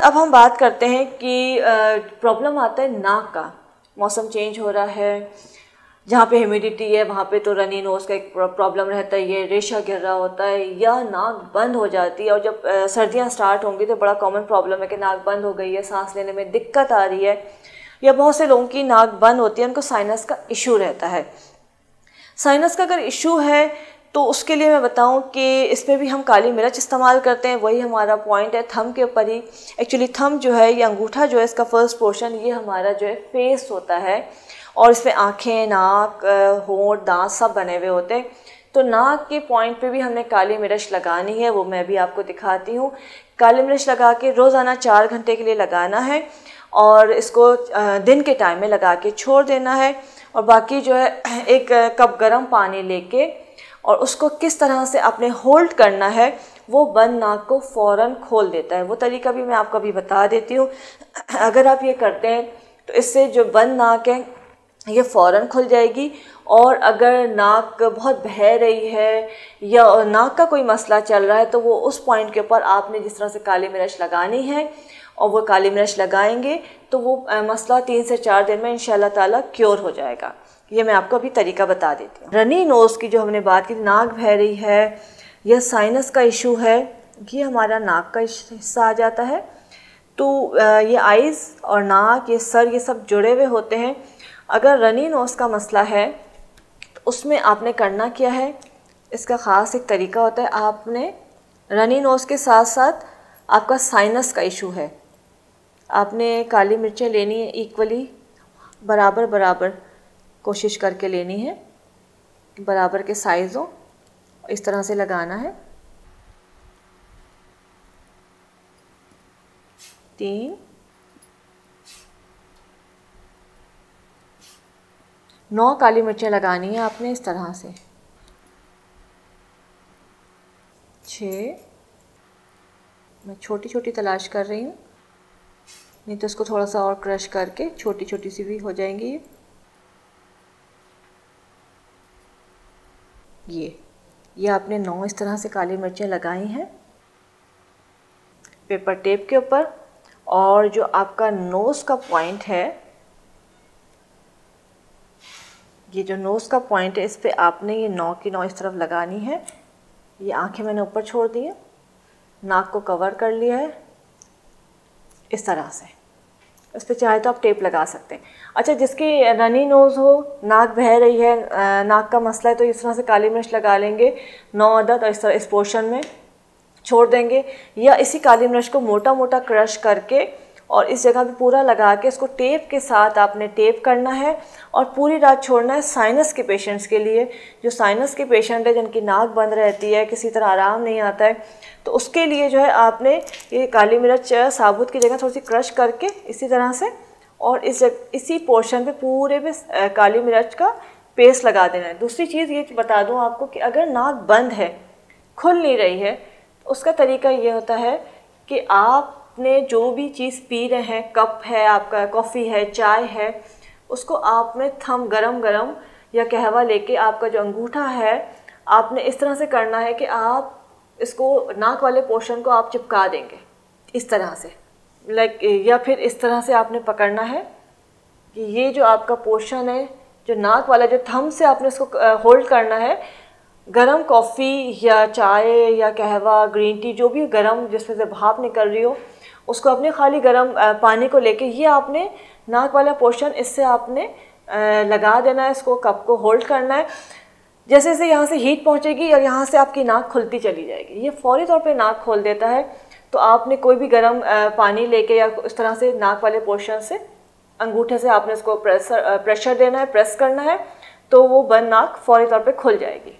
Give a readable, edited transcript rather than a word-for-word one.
अब हम बात करते हैं कि प्रॉब्लम आता है नाक का। मौसम चेंज हो रहा है, जहाँ पे ह्यूमिडिटी है वहाँ पे तो रनी नोज़ का एक प्रॉब्लम रहता है, ये रेशा गिर रहा होता है या नाक बंद हो जाती है। और जब सर्दियाँ स्टार्ट होंगी तो बड़ा कॉमन प्रॉब्लम है कि नाक बंद हो गई है, सांस लेने में दिक्कत आ रही है, या बहुत से लोगों की नाक बंद होती है, उनको साइनस का इशू रहता है। साइनस का अगर इशू है तो उसके लिए मैं बताऊं कि इसमें भी हम काली मिर्च इस्तेमाल करते हैं। वही हमारा पॉइंट है थंब के ऊपर ही। एक्चुअली थंब जो है, ये अंगूठा जो है, इसका फर्स्ट पोर्शन ये हमारा जो है फेस होता है, और इसमें आँखें, नाक, होंठ, दांत सब बने हुए होते हैं। तो नाक के पॉइंट पे भी हमने काली मिर्च लगानी है, वो मैं भी आपको दिखाती हूँ। काली मिर्च लगा के रोज़ाना 4 घंटे के लिए लगाना है, और इसको दिन के टाइम में लगा के छोड़ देना है। और बाकी जो है 1 कप गर्म पानी लेके और उसको किस तरह से आपने होल्ड करना है, वो बंद नाक को फ़ौरन खोल देता है। वो तरीका भी मैं आपको अभी बता देती हूँ। अगर आप ये करते हैं तो इससे जो बंद नाक है ये फ़ौरन खुल जाएगी। और अगर नाक बहुत बह रही है या नाक का कोई मसला चल रहा है तो वो उस पॉइंट के ऊपर आपने जिस तरह से काली मिर्च लगानी है, और वो काली मिर्च लगाएंगे तो वो मसला 3 से 4 दिन में इंशाल्लाह ताला क्योर हो जाएगा। ये मैं आपको अभी तरीका बता देती हूँ। रनी नोज़ की जो हमने बात की, नाक बह रही है या साइनस का इशू है, ये हमारा नाक का हिस्सा आ जाता है। तो ये आइज़ और नाक, ये सर, ये सब जुड़े हुए होते हैं। अगर रनी नोज़ का मसला है तो उसमें आपने करना क्या है, इसका ख़ास एक तरीका होता है। आपने रनी नोज़ के साथ साथ आपका साइनस का इशू है, आपने काली मिर्चें लेनी है इक्वली, बराबर बराबर कोशिश करके लेनी है, बराबर के साइज़ हो, इस तरह से लगाना है। 3, 9 काली मिर्चें लगानी है आपने इस तरह से। 6, मैं छोटी छोटी तलाश कर रही हूँ, नहीं तो इसको थोड़ा सा और क्रश करके छोटी छोटी सी भी हो जाएंगी। ये आपने 9 इस तरह से काली मिर्चें लगाई हैं पेपर टेप के ऊपर। और जो आपका नोज़ का पॉइंट है, ये जो नोज़ का पॉइंट है, इस पे आपने ये 9 की 9 इस तरफ लगानी है। ये आंखें मैंने ऊपर छोड़ दी हैं, नाक को कवर कर लिया है इस तरह से। इस पर चाहे तो आप टेप लगा सकते हैं। अच्छा, जिसकी रनी नोज़ हो, नाक बह रही है, नाक का मसला है, तो इस तरह से काली मिर्च लगा लेंगे 9 अदद, और इस तरह इस पोर्शन में छोड़ देंगे। या इसी काली मिर्च को मोटा मोटा क्रश करके और इस जगह पे पूरा लगा के इसको टेप के साथ आपने टेप करना है और पूरी रात छोड़ना है। साइनस के पेशेंट्स के लिए, जो साइनस के पेशेंट है जिनकी नाक बंद रहती है, किसी तरह आराम नहीं आता है, तो उसके लिए जो है आपने ये काली मिर्च साबुत की जगह थोड़ी सी क्रश करके इसी तरह से, और इसी पोर्शन पे पूरे पे काली मिर्च का पेस्ट लगा देना है। दूसरी चीज़ ये बता दूं आपको कि अगर नाक बंद है, खुल नहीं रही है, तो उसका तरीका ये होता है कि आपने जो भी चीज़ पी रहे हैं, कप है आपका, कॉफ़ी है, चाय है, उसको आपने थंब गरम गरम या कहवा लेके आपका जो अंगूठा है, आपने इस तरह से करना है कि आप इसको नाक वाले पोर्शन को आप चिपका देंगे इस तरह से, लाइक, या फिर इस तरह से आपने पकड़ना है कि ये जो आपका पोर्शन है, जो नाक वाला, जो थंब से आपने इसको होल्ड करना है। गरम कॉफ़ी या चाय या कहवा, ग्रीन टी, जो भी गरम जिसमें से भाप निकल रही हो, उसको अपने खाली गरम पानी को लेके ये आपने नाक वाला पोर्शन इससे आपने लगा देना है, इसको कप को होल्ड करना है। जैसे जैसे यहाँ से हीट पहुँचेगी और यहाँ से आपकी नाक खुलती चली जाएगी, ये फौरी तौर पे नाक खोल देता है। तो आपने कोई भी गर्म पानी लेके या इस तरह से नाक वाले पोर्शन से अंगूठे से आपने इसको प्रेशर देना है, प्रेस करना है, तो वो बंद नाक फौरी तौर पे खुल जाएगी।